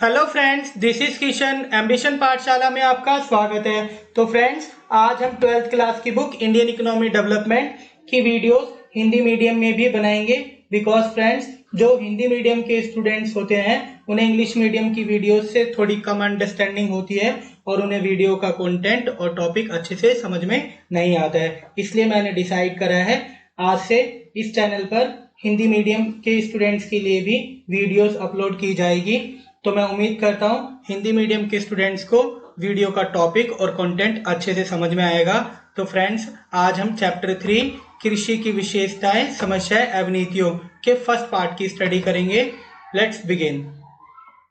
Hello friends, this is Kishan. Ambition पाठशाला में आपका स्वागत है। तो फ्रेंड्स, आज हम 12th क्लास की बुक इंडियन इकोनॉमी डेवलपमेंट की वीडियोस हिंदी मीडियम में भी बनाएंगे। बिकॉज फ्रेंड्स, जो हिंदी मीडियम के स्टूडेंट्स होते हैं उन्हें इंग्लिश मीडियम की वीडियोस से थोड़ी कम अंडरस्टैंडिंग होती है और उन्हें वीडियो का कंटेंट और टॉपिक अच्छे से समझ में नहीं आता है। इसलिए मैंने डिसाइड करा है आज से इस चैनल पर हिंदी मीडियम के स्टूडेंट्स के लिए भी वीडियोस अपलोड की जाएगी। तो मैं उम्मीद करता हूँ हिंदी मीडियम के स्टूडेंट्स को वीडियो का टॉपिक और कंटेंट अच्छे से समझ में आएगा। तो फ्रेंड्स, आज हम चैप्टर 3 कृषि की विशेषताएं, समस्याएं एवं नीतियों के फर्स्ट पार्ट की स्टडी करेंगे। Let's begin.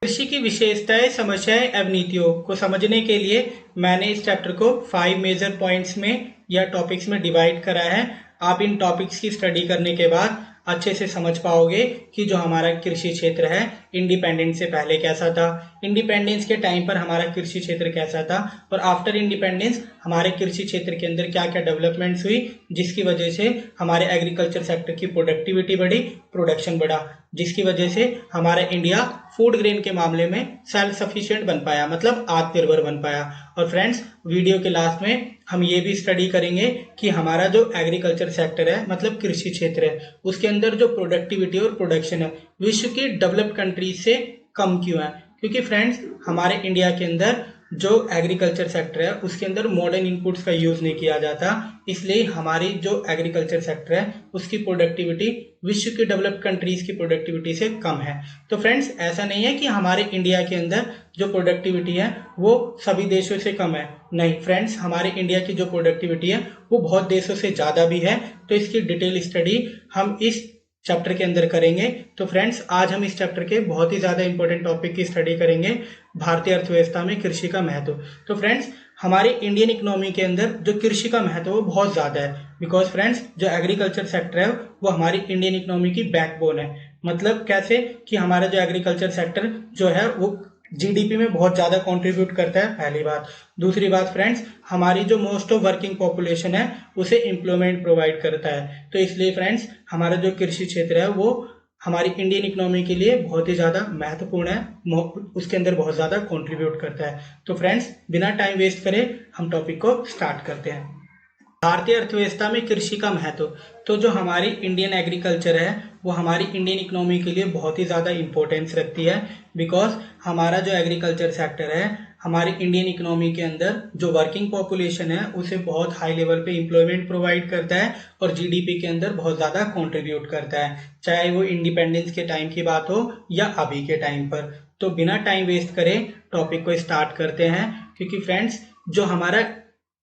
कृषि की विशेषताएं, समस्याएं एवं नीतियों को समझने के लिए मैंने इस चैप्टर को 5 मेजर पॉइंट्स में या टॉपिक्स में डिवाइड करा है। आप इन टॉपिक्स की स्टडी करने के बाद अच्छे से समझ पाओगे कि जो हमारा कृषि क्षेत्र है इंडिपेंडेंस से पहले कैसा था, इंडिपेंडेंस के टाइम पर हमारा कृषि क्षेत्र कैसा था और आफ्टर इंडिपेंडेंस हमारे कृषि क्षेत्र के अंदर क्या क्या डेवलपमेंट्स हुई, जिसकी वजह से हमारे एग्रीकल्चर सेक्टर की प्रोडक्टिविटी बढ़ी, प्रोडक्शन बढ़ा, जिसकी वजह से हमारा इंडिया फूड ग्रेन के मामले में सेल्फ सफिशिएंट बन पाया, मतलब आत्मनिर्भर बन पाया। और फ्रेंड्स, वीडियो के लास्ट में हम ये भी स्टडी करेंगे कि हमारा जो एग्रीकल्चर सेक्टर है, मतलब कृषि क्षेत्र है, उसके अंदर जो प्रोडक्टिविटी और प्रोडक्शन है विश्व की डेवलप्ड कंट्रीज से कम क्यों है। क्योंकि फ्रेंड्स, हमारे इंडिया के अंदर जो एग्रीकल्चर सेक्टर है उसके अंदर मॉडर्न इनपुट्स का यूज नहीं किया जाता, इसलिए हमारी जो एग्रीकल्चर सेक्टर है उसकी प्रोडक्टिविटी विश्व की डेवलप्ड कंट्रीज की प्रोडक्टिविटी से कम है। तो फ्रेंड्स, ऐसा नहीं है कि हमारे इंडिया के अंदर जो प्रोडक्टिविटी है वो सभी देशों से कम है। नहीं फ्रेंड्स, हमारे इंडिया की जो प्रोडक्टिविटी है वो बहुत देशों से ज्यादा भी है। तो इसकी डिटेल स्टडी हम इस चैप्टर के अंदर करेंगे। तो फ्रेंड्स, आज हम इस चैप्टर के बहुत ही ज्यादा इंपॉर्टेंट टॉपिक की स्टडी करेंगे, भारतीय अर्थव्यवस्था में कृषि का महत्व। तो फ्रेंड्स, हमारे इंडियन इकोनॉमी के अंदर जो कृषि का महत्व वो बहुत ज्यादा है। बिकॉज फ्रेंड्स, जो एग्रीकल्चर सेक्टर है वो हमारी इंडियन इकोनॉमी की बैकबोन है। मतलब कैसे कि हमारा जो एग्रीकल्चर सेक्टर जो है वो जीडीपी में बहुत ज्यादा कंट्रीब्यूट करता है, पहली बात। दूसरी बात फ्रेंड्स, हमारी जो मोस्ट ऑफ वर्किंग पॉपुलेशन है उसे एम्प्लॉयमेंट प्रोवाइड करता है। तो इसलिए फ्रेंड्स, हमारा जो कृषि क्षेत्र है वो हमारी इंडियन इकोनॉमी के लिए बहुत ही ज्यादा महत्वपूर्ण है, उसके अंदर बहुत ज्यादा कंट्रीब्यूट करता है। तो फ्रेंड्स, बिना टाइम वेस्ट करे हम टॉपिक को स्टार्ट करते हैं। भारतीय अर्थव्यवस्था में कृषि का महत्व। तो जो हमारी इंडियन एग्रीकल्चर है वो हमारी इंडियन इकोनॉमी के लिए बहुत ही ज़्यादा इंपॉर्टेंस रखती है। बिकॉज हमारा जो एग्रीकल्चर सेक्टर है हमारी इंडियन इकोनॉमी के अंदर जो वर्किंग पॉपुलेशन है उसे बहुत हाई लेवल पे एम्प्लॉयमेंट प्रोवाइड करता है और जीडीपी के अंदर बहुत ज़्यादा कंट्रीब्यूट करता है, चाहे वो इंडिपेंडेंस के टाइम की बात हो या अभी के टाइम पर। तो बिना टाइम वेस्ट करे टॉपिक को स्टार्ट करते हैं। क्योंकि फ्रेंड्स, जो हमारा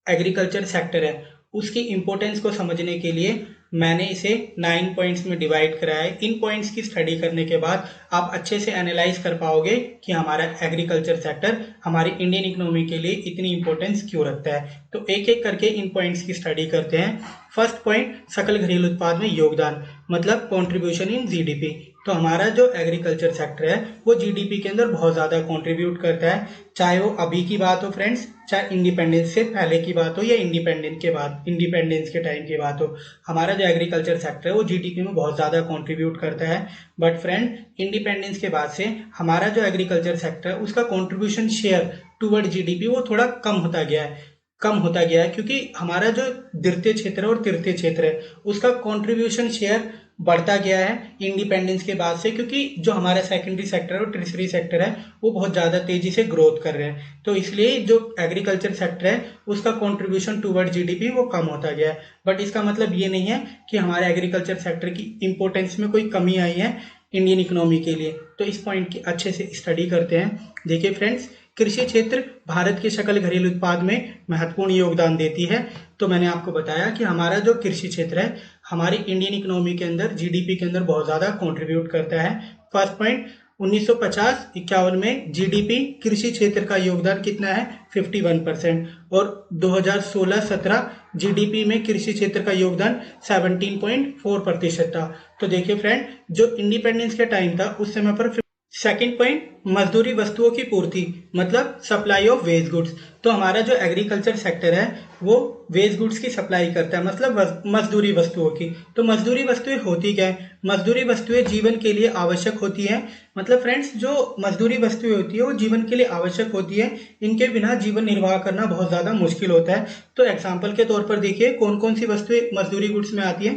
एग्रीकल्चर सेक्टर है उसकी इंपॉर्टेंस को समझने के लिए मैंने इसे 9 पॉइंट्स में डिवाइड करा है। इन पॉइंट्स की स्टडी करने के बाद आप अच्छे से एनालाइज कर पाओगे कि हमारा एग्रीकल्चर सेक्टर हमारी इंडियन इकोनॉमी के लिए इतनी इंपॉर्टेंस क्यों रखता है। तो एक एक करके इन पॉइंट्स की स्टडी करते हैं। फर्स्ट पॉइंट, सकल घरेलू उत्पाद में योगदान, मतलब कॉन्ट्रीब्यूशन इन जीडीपी। तो हमारा जो एग्रीकल्चर सेक्टर है वो जीडीपी के अंदर बहुत ज्यादा कंट्रीब्यूट करता है, चाहे वो अभी की बात हो फ्रेंड्स, चाहे इंडिपेंडेंस से पहले की बात हो या इंडिपेंडेंस के टाइम की बात हो। हमारा जो एग्रीकल्चर सेक्टर है वो जीडीपी में बहुत ज्यादा कंट्रीब्यूट करता है। बट फ्रेंड, इंडिपेंडेंस के बाद से हमारा जो एग्रीकल्चर सेक्टर है उसका कंट्रीब्यूशन शेयर टुवर्ड जीडीपी वो थोड़ा कम होता गया है क्योंकि हमारा जो द्वितीय क्षेत्र है और तृतीय क्षेत्र है उसका कंट्रीब्यूशन शेयर बढ़ता गया है इंडिपेंडेंस के बाद से, क्योंकि जो हमारा सेकेंडरी सेक्टर और टर्शियरी सेक्टर है वो बहुत ज़्यादा तेजी से ग्रोथ कर रहे हैं। तो इसलिए जो एग्रीकल्चर सेक्टर है उसका कंट्रीब्यूशन टुवर्ड जीडीपी वो कम होता गया है। बट इसका मतलब ये नहीं है कि हमारे एग्रीकल्चर सेक्टर की इंपॉर्टेंस में कोई कमी आई है इंडियन इकोनॉमी के लिए। तो इस पॉइंट की अच्छे से स्टडी करते हैं। देखिए फ्रेंड्स, कृषि क्षेत्र भारत के सकल घरेलू उत्पाद में महत्वपूर्ण योगदान देती है। तो मैंने आपको बताया कि हमारा जो कृषि क्षेत्र है हमारी इंडियन इकोनॉमी के अंदर जीडीपी के अंदर बहुत ज्यादा कंट्रीब्यूट करता है। फर्स्ट पॉइंट, 1950-51 में जीडीपी कृषि क्षेत्र का योगदान कितना है, 51%। और 2016-17 जीडीपी में कृषि क्षेत्र का योगदान 17.4% था। तो देखिए फ्रेंड, जो इंडिपेंडेंस के टाइम था उस समय पर सेकंड पॉइंट, मजदूरी वस्तुओं की पूर्ति मतलब सप्लाई ऑफ वेज गुड्स। तो हमारा जो एग्रीकल्चर सेक्टर है वो वेज गुड्स की सप्लाई करता है, मतलब मजदूरी वस्तुओं की। तो मजदूरी वस्तुएं होती क्या है? मजदूरी वस्तुएं जीवन के लिए आवश्यक होती है। मतलब फ्रेंड्स, जो मजदूरी वस्तुएं होती है वो जीवन के लिए आवश्यक होती है। इनके बिना जीवन निर्वाह करना बहुत ज्यादा मुश्किल होता है। तो एग्जाम्पल के तौर पर देखिए कौन कौन सी वस्तुएं मजदूरी गुड्स में आती है।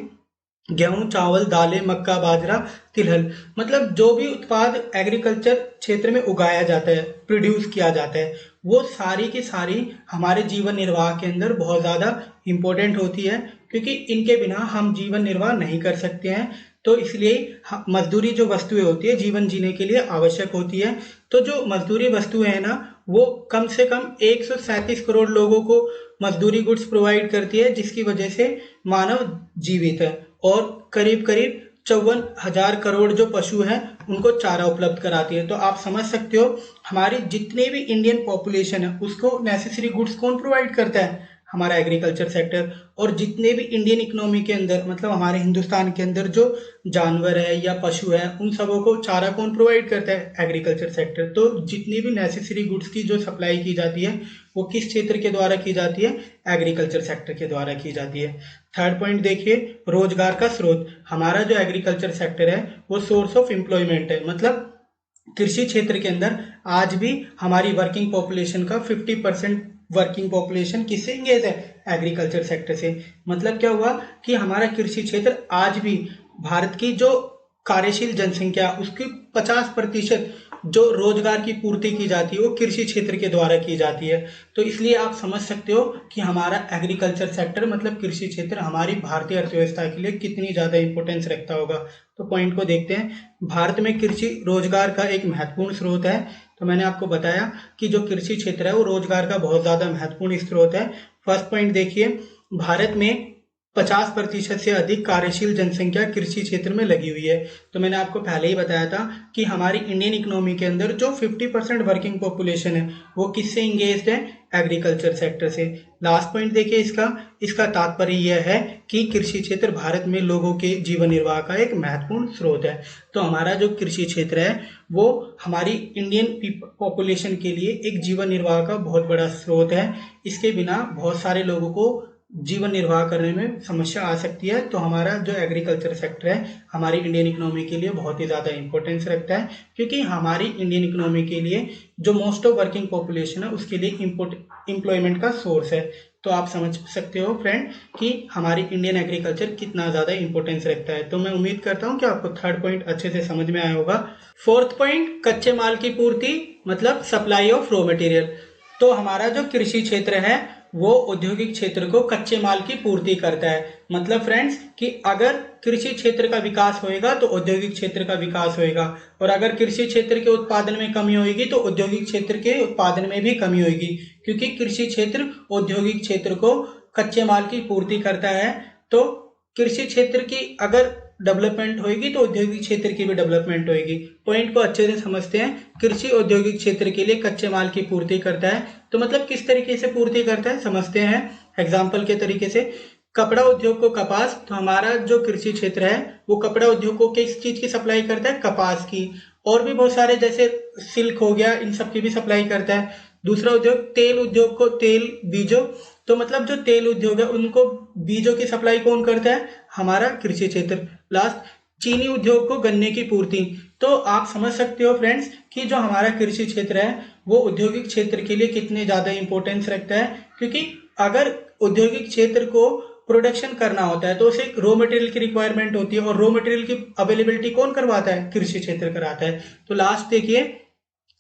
गेहूं, चावल, दालें, मक्का, बाजरा, तिलहन। मतलब जो भी उत्पाद एग्रीकल्चर क्षेत्र में उगाया जाता है, प्रोड्यूस किया जाता है, वो सारी की सारी हमारे जीवन निर्वाह के अंदर बहुत ज़्यादा इम्पोर्टेंट होती है, क्योंकि इनके बिना हम जीवन निर्वाह नहीं कर सकते हैं। तो इसलिए मजदूरी जो वस्तुएं होती है जीवन जीने के लिए आवश्यक होती है। तो जो मजदूरी वस्तुएं हैं ना, वो कम से कम 137 करोड़ लोगों को मजदूरी गुड्स प्रोवाइड करती है, जिसकी वजह से मानव जीवित है। और करीब करीब 54,000 करोड़ जो पशु हैं उनको चारा उपलब्ध कराती है। तो आप समझ सकते हो हमारी जितनी भी इंडियन पॉपुलेशन है उसको नेसेसरी गुड्स कौन प्रोवाइड करता है? हमारा एग्रीकल्चर सेक्टर। और जितने भी इंडियन इकोनॉमी के अंदर, मतलब हमारे हिंदुस्तान के अंदर जो जानवर है या पशु है, उन सबों को चारा कौन प्रोवाइड करता है? Agriculture sector. तो जितनी भी नेसेसरी गुड्स की जो सप्लाई की जाती है वो किस क्षेत्र के द्वारा की जाती है? एग्रीकल्चर सेक्टर के द्वारा की जाती है। थर्ड पॉइंट देखिए, रोजगार का स्रोत। हमारा जो एग्रीकल्चर सेक्टर है वो सोर्स ऑफ एम्प्लॉयमेंट है। मतलब कृषि क्षेत्र के अंदर आज भी हमारी वर्किंग पॉपुलेशन का 50% वर्किंग पॉपुलेशन किससे इंगेज है? एग्रीकल्चर सेक्टर से। मतलब क्या हुआ कि हमारा कृषि क्षेत्र आज भी भारत की जो कार्यशील जनसंख्या उसकी 50% जो रोजगार की पूर्ति की जाती है वो कृषि क्षेत्र के द्वारा की जाती है। तो इसलिए आप समझ सकते हो कि हमारा एग्रीकल्चर सेक्टर मतलब कृषि क्षेत्र हमारी भारतीय अर्थव्यवस्था के लिए कितनी ज्यादा इंपॉर्टेंस रखता होगा। तो पॉइंट को देखते हैं। भारत में कृषि रोजगार का एक महत्वपूर्ण स्रोत है। तो मैंने आपको बताया कि जो कृषि क्षेत्र है वो रोजगार का बहुत ज्यादा महत्वपूर्ण स्रोत है। फर्स्ट पॉइंट देखिए, भारत में 50% से अधिक कार्यशील जनसंख्या कृषि क्षेत्र में लगी हुई है। तो मैंने आपको पहले ही बताया था कि हमारी इंडियन इकोनॉमी के अंदर जो 50% वर्किंग पॉपुलेशन है वो किससे इंगेज्ड है? एग्रीकल्चर सेक्टर से। लास्ट पॉइंट देखिए इसका तात्पर्य यह है कि कृषि क्षेत्र भारत में लोगों के जीवन निर्वाह का एक महत्वपूर्ण स्रोत है। तो हमारा जो कृषि क्षेत्र है वो हमारी इंडियन पॉपुलेशन के लिए एक जीवन निर्वाह का बहुत बड़ा स्रोत है। इसके बिना बहुत सारे लोगों को जीवन निर्वाह करने में समस्या आ सकती है। तो हमारा जो एग्रीकल्चर सेक्टर है हमारी इंडियन इकोनॉमी के लिए बहुत ही ज़्यादा इंपॉर्टेंस रखता है, क्योंकि हमारी इंडियन इकोनॉमी के लिए जो मोस्ट ऑफ वर्किंग पॉपुलेशन है उसके लिए एम्प्लॉयमेंट का सोर्स है। तो आप समझ सकते हो फ्रेंड कि हमारी इंडियन एग्रीकल्चर कितना ज़्यादा इंपॉर्टेंस रखता है। तो मैं उम्मीद करता हूँ कि आपको थर्ड पॉइंट अच्छे से समझ में आया होगा। फोर्थ पॉइंट, कच्चे माल की पूर्ति मतलब सप्लाई ऑफ रॉ मटेरियल। तो हमारा जो कृषि क्षेत्र है वो औद्योगिक क्षेत्र को कच्चे माल की पूर्ति करता है। मतलब फ्रेंड्स कि अगर कृषि क्षेत्र का विकास होएगा तो औद्योगिक क्षेत्र का विकास होएगा, और अगर कृषि क्षेत्र के उत्पादन में कमी होगी तो औद्योगिक क्षेत्र के उत्पादन में भी कमी होगी, क्योंकि कृषि क्षेत्र औद्योगिक क्षेत्र को कच्चे माल की पूर्ति करता है। तो कृषि क्षेत्र की अगर डेवलपमेंट होगी तो औद्योगिक क्षेत्र की भी डेवलपमेंट होगी। पॉइंट को अच्छे से समझते हैं। कृषि औद्योगिक क्षेत्र के लिए कच्चे माल की पूर्ति करता है। तो मतलब किस तरीके से पूर्ति करता है समझते हैं एग्जाम्पल के तरीके से। कपड़ा उद्योग को कपास, तो हमारा जो कृषि क्षेत्र है वो कपड़ा उद्योग को किस चीज की सप्लाई करता है? कपास की। और भी बहुत सारे जैसे सिल्क हो गया, इन सब की भी सप्लाई करता है। दूसरा उद्योग तेल उद्योग को तेल बीजों, तो मतलब जो तेल उद्योग है उनको बीजों की सप्लाई कौन करता है? हमारा कृषि क्षेत्र। लास्ट, चीनी उद्योग को गन्ने की पूर्ति। तो आप समझ सकते हो फ्रेंड्स कि जो हमारा कृषि क्षेत्र है वो औद्योगिक क्षेत्र के लिए कितने ज्यादा इंपॉर्टेंस रखता है, क्योंकि अगर औद्योगिक क्षेत्र को प्रोडक्शन करना होता है तो उसे रॉ मटेरियल की रिक्वायरमेंट होती है, और रॉ मटेरियल की अवेलेबिलिटी कौन करवाता है? कृषि क्षेत्र कराता है। तो लास्ट देखिए,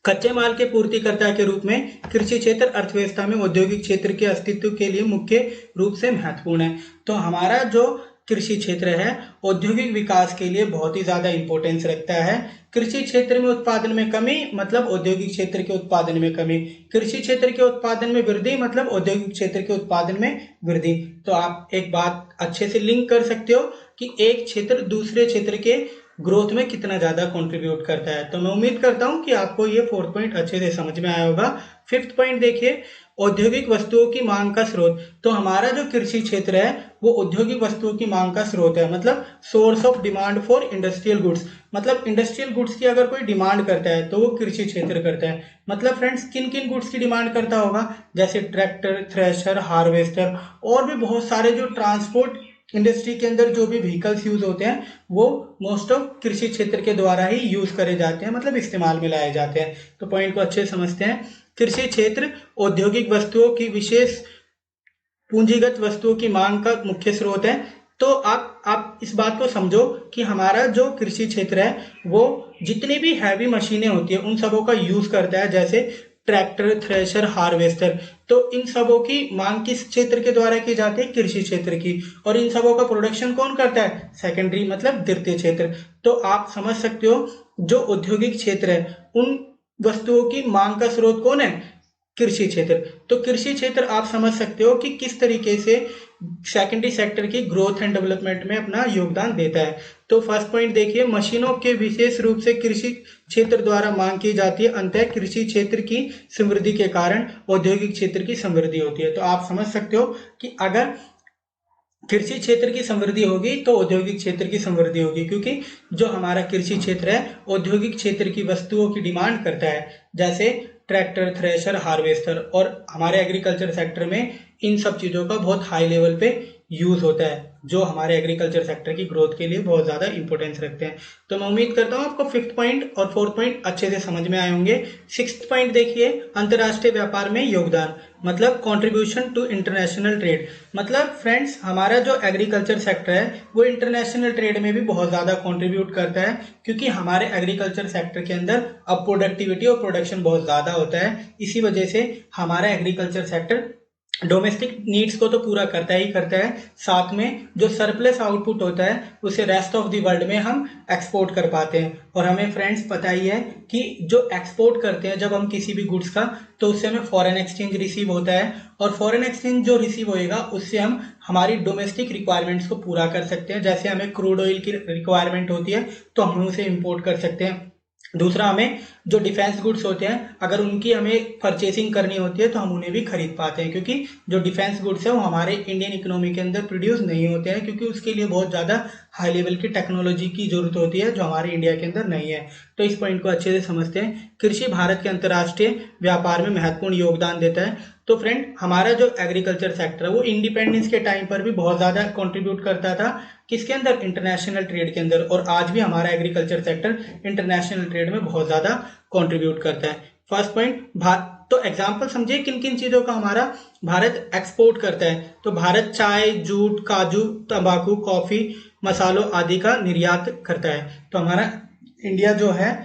कच्चे माल के पूर्तिकर्ता के रूप में कृषि क्षेत्र अर्थव्यवस्था में औद्योगिक क्षेत्र के अस्तित्व के लिए मुख्य रूप से महत्वपूर्ण है। तो हमारा जो कृषि क्षेत्र है औद्योगिक विकास के लिए बहुत ही ज्यादा इंपॉर्टेंस रखता है। कृषि क्षेत्र में उत्पादन में कमी मतलब औद्योगिक क्षेत्र के उत्पादन में कमी, कृषि क्षेत्र के उत्पादन में वृद्धि मतलब औद्योगिक क्षेत्र के उत्पादन में वृद्धि। तो आप एक बात अच्छे से लिंक कर सकते हो कि एक क्षेत्र दूसरे क्षेत्र के ग्रोथ में कितना ज्यादा कंट्रीब्यूट करता है। तो मैं उम्मीद करता हूं कि आपको ये फोर्थ पॉइंट अच्छे से समझ में आया होगा। फिफ्थ पॉइंट देखिए, औद्योगिक वस्तुओं की मांग का स्रोत। तो हमारा जो कृषि क्षेत्र है वो औद्योगिक वस्तुओं की मांग का स्रोत है, मतलब source of demand for industrial goods. मतलब इंडस्ट्रियल गुड्स की अगर कोई डिमांड करता है तो वो कृषि क्षेत्र करता है। मतलब फ्रेंड्स किन किन गुड्स की डिमांड करता होगा, जैसे ट्रैक्टर, थ्रेशर, हार्वेस्टर और भी बहुत सारे जो ट्रांसपोर्ट इंडस्ट्री के अंदर जो भी व्हीकल्स यूज होते हैं वो मोस्ट ऑफ कृषि क्षेत्र के द्वारा ही यूज करे जाते हैं, मतलब इस्तेमाल में लाए जाते हैं। तो पॉइंट को अच्छे से समझते हैं। कृषि क्षेत्र औद्योगिक वस्तुओं की विशेष पूंजीगत वस्तुओं की मांग का मुख्य स्रोत है। तो आप इस बात को समझो कि हमारा जो कृषि क्षेत्र है वो जितनी भी हैवी मशीनें होती है उन सबों का यूज करता है, जैसे ट्रैक्टर, थ्रेशर, हार्वेस्टर। तो इन सबों की मांग किस क्षेत्र के द्वारा की जाती है, कृषि क्षेत्र की। और इन सबों का प्रोडक्शन कौन करता है, सेकेंडरी मतलब द्वितीय क्षेत्र। तो आप समझ सकते हो जो औद्योगिक क्षेत्र है उन वस्तुओं की मांग का स्रोत कौन है, कृषि क्षेत्र। तो कृषि क्षेत्र आप समझ सकते हो कि किस तरीके से सेकेंडरी सेक्टर की ग्रोथ एंड डेवलपमेंट में अपना योगदान देता है। तो फर्स्ट पॉइंट देखिए, मशीनों के विशेष रूप से कृषि क्षेत्र द्वारा मांग की जाती है, अंततः कृषि क्षेत्र की समृद्धि के कारण औद्योगिक क्षेत्र की समृद्धि होती है। तो आप समझ सकते हो कि अगर कृषि क्षेत्र की समृद्धि होगी तो औद्योगिक क्षेत्र की समृद्धि होगी, क्योंकि जो हमारा कृषि क्षेत्र है औद्योगिक क्षेत्र की वस्तुओं की डिमांड करता है, जैसे ट्रैक्टर, थ्रेशर, हार्वेस्टर। और हमारे एग्रीकल्चर सेक्टर में इन सब चीज़ों का बहुत हाई लेवल पे यूज होता है, जो हमारे एग्रीकल्चर सेक्टर की ग्रोथ के लिए बहुत ज़्यादा इंपॉर्टेंस रखते हैं। तो मैं उम्मीद करता हूँ आपको फिफ्थ पॉइंट और फोर्थ पॉइंट अच्छे से समझ में आए होंगे। सिक्स्थ पॉइंट देखिए, अंतर्राष्ट्रीय व्यापार में योगदान, मतलब कंट्रीब्यूशन टू इंटरनेशनल ट्रेड। मतलब फ्रेंड्स हमारा जो एग्रीकल्चर सेक्टर है वो इंटरनेशनल ट्रेड में भी बहुत ज़्यादा कंट्रीब्यूट करता है, क्योंकि हमारे एग्रीकल्चर सेक्टर के अंदर अब प्रोडक्टिविटी और प्रोडक्शन बहुत ज़्यादा होता है। इसी वजह से हमारा एग्रीकल्चर सेक्टर डोमेस्टिक नीड्स को तो पूरा करता ही करता है, साथ में जो सरप्लस आउटपुट होता है उसे रेस्ट ऑफ द वर्ल्ड में हम एक्सपोर्ट कर पाते हैं। और हमें फ्रेंड्स पता ही है कि जो एक्सपोर्ट करते हैं जब हम किसी भी गुड्स का, तो उससे हमें फॉरेन एक्सचेंज रिसीव होता है, और फॉरेन एक्सचेंज जो रिसीव होएगा उससे हम हमारी डोमेस्टिक रिक्वायरमेंट्स को पूरा कर सकते हैं। जैसे हमें क्रूड ऑयल की रिक्वायरमेंट होती है तो हम उसे इम्पोर्ट कर सकते हैं। दूसरा, हमें जो डिफेंस गुड्स होते हैं अगर उनकी हमें परचेसिंग करनी होती है तो हम उन्हें भी खरीद पाते हैं, क्योंकि जो डिफेंस गुड्स है वो हमारे इंडियन इकोनॉमी के अंदर प्रोड्यूस नहीं होते हैं, क्योंकि उसके लिए बहुत ज़्यादा हाई लेवल की टेक्नोलॉजी की जरूरत होती है जो हमारे इंडिया के अंदर नहीं है। तो इस पॉइंट को अच्छे से समझते हैं। कृषि भारत के अंतर्राष्ट्रीय व्यापार में महत्वपूर्ण योगदान देता है। तो फ्रेंड हमारा जो एग्रीकल्चर सेक्टर है वो इंडिपेंडेंस के टाइम पर भी बहुत ज़्यादा कंट्रीब्यूट करता था, किसके अंदर, इंटरनेशनल ट्रेड के अंदर। और आज भी हमारा एग्रीकल्चर सेक्टर इंटरनेशनल ट्रेड में बहुत ज़्यादा कंट्रीब्यूट करता है। फर्स्ट पॉइंट, तो एग्जांपल समझिए किन किन चीज़ों का हमारा भारत एक्सपोर्ट करता है। तो भारत चाय, जूट, काजू, तंबाकू, कॉफ़ी, मसालों आदि का निर्यात करता है। तो हमारा इंडिया जो है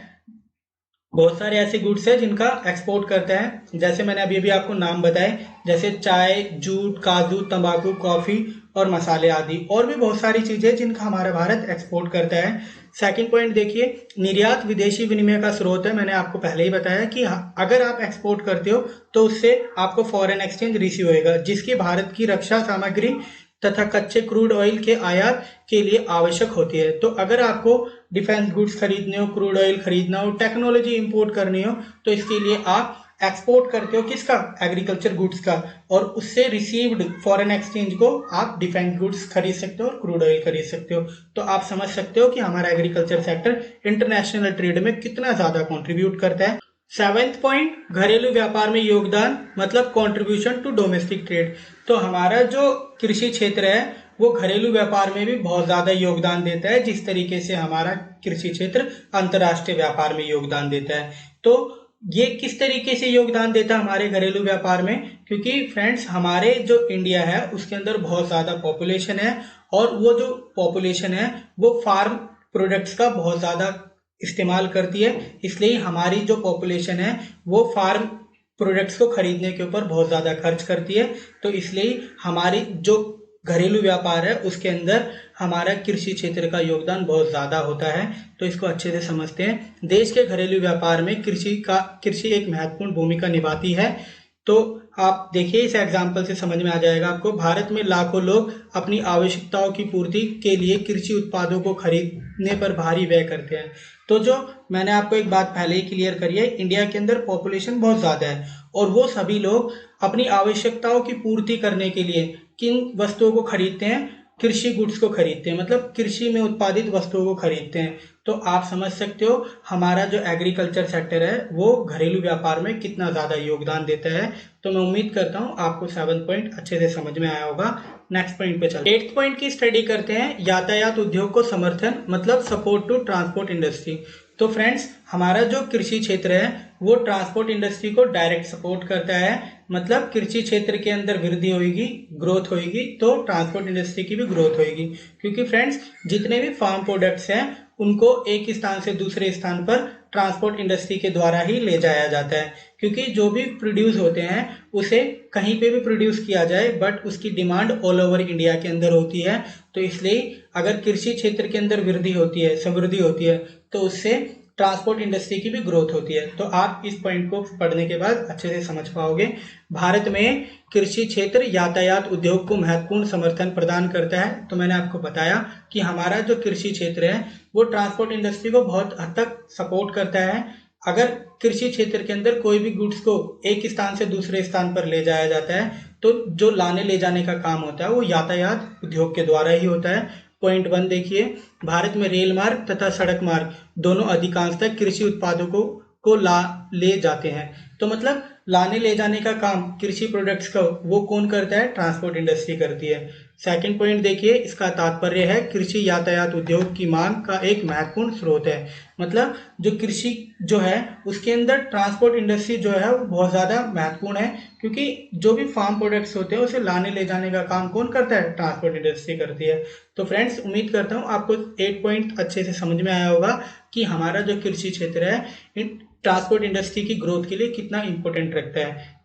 बहुत सारे ऐसे गुड्स है जिनका एक्सपोर्ट करता है, जैसे मैंने अभी अभी आपको नाम बताए, जैसे चाय, जूट, काजू, तंबाकू, कॉफ़ी और मसाले आदि। और भी बहुत सारी चीज़ें जिनका हमारा भारत एक्सपोर्ट करता है। सेकंड पॉइंट देखिए, निर्यात विदेशी विनिमय का स्रोत है। मैंने आपको पहले ही बताया कि अगर आप एक्सपोर्ट करते हो तो उससे आपको फॉरेन एक्सचेंज रिसीव होएगा, जिसकी भारत की रक्षा सामग्री तथा कच्चे क्रूड ऑयल के आयात के लिए आवश्यक होती है। तो अगर आपको डिफेंस गुड्स खरीदने हो, क्रूड ऑयल खरीदना हो, टेक्नोलॉजी इंपोर्ट करनी हो, तो इसके लिए आप एक्सपोर्ट करते हो किसका, एग्रीकल्चर गुड्स का, और उससे रिसीव्ड फॉरेन एक्सचेंज को आप डिफेंस गुड्स खरीद सकते हो और क्रूड ऑयल खरीद सकते हो। तो आप समझ सकते हो कि हमारा एग्रीकल्चर सेक्टर इंटरनेशनल ट्रेड में कितना ज्यादा कंट्रीब्यूट करता है। सेवेंथ पॉइंट, घरेलू व्यापार में योगदान, मतलब कंट्रीब्यूशन टू डोमेस्टिक ट्रेड। तो हमारा जो कृषि क्षेत्र है वो घरेलू व्यापार में भी बहुत ज्यादा योगदान देता है, जिस तरीके से हमारा कृषि क्षेत्र अंतर्राष्ट्रीय व्यापार में योगदान देता है। तो ये किस तरीके से योगदान देता है हमारे घरेलू व्यापार में, क्योंकि फ्रेंड्स हमारे जो इंडिया है उसके अंदर बहुत ज्यादा पॉपुलेशन है, और वो जो पॉपुलेशन है वो फार्म प्रोडक्ट्स का बहुत ज्यादा इस्तेमाल करती है। इसलिए हमारी जो पॉपुलेशन है वो फार्म प्रोडक्ट्स को खरीदने के ऊपर बहुत ज़्यादा खर्च करती है। तो इसलिए हमारी जो घरेलू व्यापार है उसके अंदर हमारा कृषि क्षेत्र का योगदान बहुत ज़्यादा होता है। तो इसको अच्छे से समझते हैं। देश के घरेलू व्यापार में कृषि एक महत्वपूर्ण भूमिका निभाती है। तो आप देखिए इस एग्जाम्पल से समझ में आ जाएगा आपको। भारत में लाखों लोग अपनी आवश्यकताओं की पूर्ति के लिए कृषि उत्पादों को खरीदने पर भारी व्यय करते हैं। तो जो मैंने आपको एक बात पहले ही क्लियर करी है, इंडिया के अंदर पॉपुलेशन बहुत ज़्यादा है और वो सभी लोग अपनी आवश्यकताओं की पूर्ति करने के लिए किन वस्तुओं को खरीदते हैं, कृषि गुड्स को खरीदते हैं, मतलब कृषि में उत्पादित वस्तुओं को खरीदते हैं। तो आप समझ सकते हो हमारा जो एग्रीकल्चर सेक्टर है वो घरेलू व्यापार में कितना ज़्यादा योगदान देता है। तो मैं उम्मीद करता हूँ आपको 7 पॉइंट अच्छे से समझ में आया होगा। नेक्स्ट पॉइंट पे चलते हैं। 8th पॉइंट की स्टडी करते हैं, यातायात उद्योग को समर्थन, मतलब सपोर्ट टू ट्रांसपोर्ट इंडस्ट्री। तो फ्रेंड्स, हमारा जो कृषि क्षेत्र है वो ट्रांसपोर्ट इंडस्ट्री को डायरेक्ट सपोर्ट करता है। मतलब कृषि क्षेत्र के अंदर वृद्धि होगी, ग्रोथ होगी, तो ट्रांसपोर्ट इंडस्ट्री की भी ग्रोथ होगी। क्योंकि फ्रेंड्स, जितने भी फार्म प्रोडक्ट्स हैं उनको एक स्थान से दूसरे स्थान पर ट्रांसपोर्ट इंडस्ट्री के द्वारा ही ले जाया जाता है। क्योंकि जो भी प्रोड्यूस होते हैं उसे कहीं पे भी प्रोड्यूस किया जाए, बट उसकी डिमांड ऑल ओवर इंडिया के अंदर होती है। तो इसलिए अगर कृषि क्षेत्र के अंदर वृद्धि होती है, समृद्धि होती है, तो उससे ट्रांसपोर्ट इंडस्ट्री की भी ग्रोथ होती है। तो आप इस पॉइंट को पढ़ने के बाद अच्छे से समझ पाओगे। भारत में कृषि क्षेत्र यातायात उद्योग को महत्वपूर्ण समर्थन प्रदान करता है। तो मैंने आपको बताया कि हमारा जो कृषि क्षेत्र है वो ट्रांसपोर्ट इंडस्ट्री को बहुत हद तक सपोर्ट करता है। अगर कृषि क्षेत्र के अंदर कोई भी गुड्स को एक स्थान से दूसरे स्थान पर ले जाया जाता है तो जो लाने ले जाने का काम होता है वो यातायात उद्योग के द्वारा ही होता है। पॉइंट 1 देखिए, भारत में रेल मार्ग तथा सड़क मार्ग दोनों अधिकांशतः कृषि उत्पादों को ले जाते हैं। तो मतलब लाने ले जाने का काम कृषि प्रोडक्ट्स का वो कौन करता है? ट्रांसपोर्ट इंडस्ट्री करती है। सेकंड पॉइंट देखिए, इसका तात्पर्य है कृषि यातायात उद्योग की मांग का एक महत्वपूर्ण स्रोत है। मतलब जो कृषि जो है उसके अंदर ट्रांसपोर्ट इंडस्ट्री जो है वो बहुत ज़्यादा महत्वपूर्ण है। क्योंकि जो भी फार्म प्रोडक्ट्स होते हैं उसे लाने ले जाने का काम कौन करता है? ट्रांसपोर्ट इंडस्ट्री करती है। तो फ्रेंड्स, उम्मीद करता हूँ आपको 8 पॉइंट अच्छे से समझ में आया होगा कि हमारा जो कृषि क्षेत्र है ट्रांसपोर्ट इंडस्ट्री की ग्रोथ के लिए कितना इंपॉर्टेंट रखता है।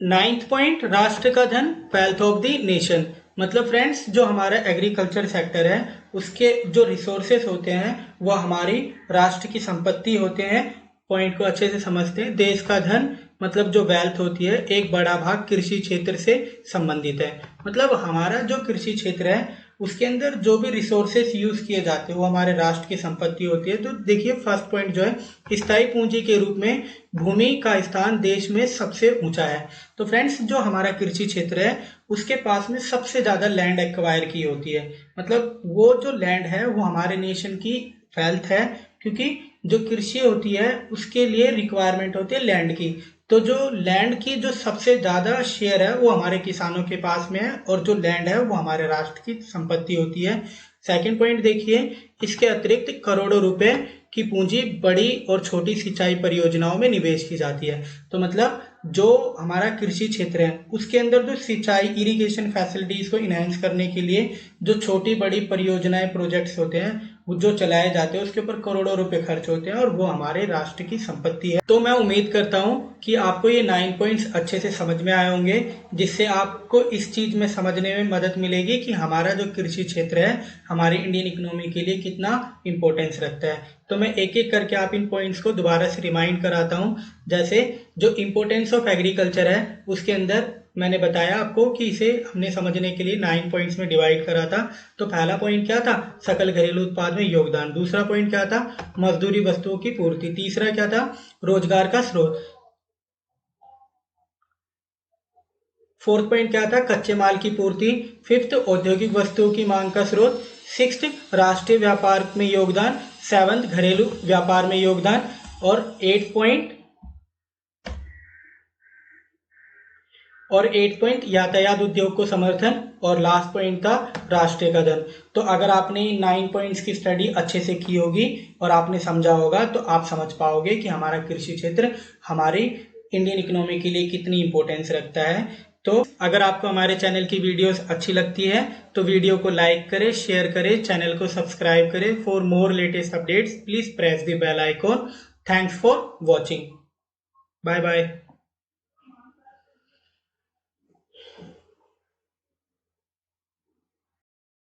9th पॉइंट, राष्ट्र का धन, वेल्थ ऑफ द नेशन। मतलब फ्रेंड्स, जो हमारा एग्रीकल्चर सेक्टर है उसके जो रिसोर्सेस होते हैं वह हमारी राष्ट्र की संपत्ति होते हैं। पॉइंट को अच्छे से समझते हैं। देश का धन मतलब जो वेल्थ होती है, एक बड़ा भाग कृषि क्षेत्र से संबंधित है। मतलब हमारा जो कृषि क्षेत्र है उसके अंदर जो भी रिसोर्सेस यूज किए जाते हैं वो हमारे राष्ट्र की संपत्ति होती है। तो देखिए, फर्स्ट पॉइंट जो है, स्थायी पूंजी के रूप में भूमि का स्थान देश में सबसे ऊंचा है। तो फ्रेंड्स, जो हमारा कृषि क्षेत्र है उसके पास में सबसे ज्यादा लैंड एक्वायर की होती है। मतलब वो जो लैंड है वो हमारे नेशन की वेल्थ है। क्योंकि जो कृषि होती है उसके लिए रिक्वायरमेंट होती है लैंड की। तो जो लैंड की जो सबसे ज्यादा शेयर है वो हमारे किसानों के पास में है, और जो लैंड है वो हमारे राष्ट्र की संपत्ति होती है। सेकंड पॉइंट देखिए, इसके अतिरिक्त करोड़ों रुपए की पूंजी बड़ी और छोटी सिंचाई परियोजनाओं में निवेश की जाती है। तो मतलब जो हमारा कृषि क्षेत्र है उसके अंदर जो सिंचाई इरिगेशन फैसिलिटीज को इनहेंस करने के लिए जो छोटी बड़ी परियोजनाएं प्रोजेक्ट्स होते हैं वो जो चलाए जाते हैं उसके ऊपर करोड़ों रुपए खर्च होते हैं, और वो हमारे राष्ट्र की संपत्ति है। तो मैं उम्मीद करता हूं कि आपको ये 9 पॉइंट्स अच्छे से समझ में आए होंगे, जिससे आपको इस चीज में समझने में मदद मिलेगी कि हमारा जो कृषि क्षेत्र है हमारी इंडियन इकोनॉमी के लिए कितना इंपॉर्टेंस रखता है। तो मैं एक एक करके आप इन पॉइंट्स को दोबारा से रिमाइंड कराता हूं। जैसे जो इंपॉर्टेंस ऑफ एग्रीकल्चर है उसके अंदर मैंने बताया आपको कि इसे हमने समझने के लिए 9 पॉइंट्स में डिवाइड करा था। तो पहला पॉइंट क्या था? सकल घरेलू उत्पाद में योगदान। दूसरा पॉइंट क्या था? मजदूरी वस्तुओं की पूर्ति। तीसरा क्या था? रोजगार का स्रोत। फोर्थ पॉइंट क्या था? कच्चे माल की पूर्ति। फिफ्थ, औद्योगिक वस्तुओं की मांग का स्रोत। सिक्स्थ, राष्ट्रीय व्यापार में योगदान। सेवंथ, घरेलू व्यापार में योगदान। और एट पॉइंट यातायात उद्योग को समर्थन। और लास्ट पॉइंट था राष्ट्रीय का धन। तो अगर आपने 9 पॉइंट्स की स्टडी अच्छे से की होगी और आपने समझा होगा तो आप समझ पाओगे कि हमारा कृषि क्षेत्र हमारी इंडियन इकोनॉमी के लिए कितनी इंपॉर्टेंस रखता है। तो अगर आपको हमारे चैनल की वीडियोस अच्छी लगती है तो वीडियो को लाइक करें, शेयर करें, चैनल को सब्सक्राइब करें। For more latest updates please press the bell icon. Thanks for watching. Bye bye.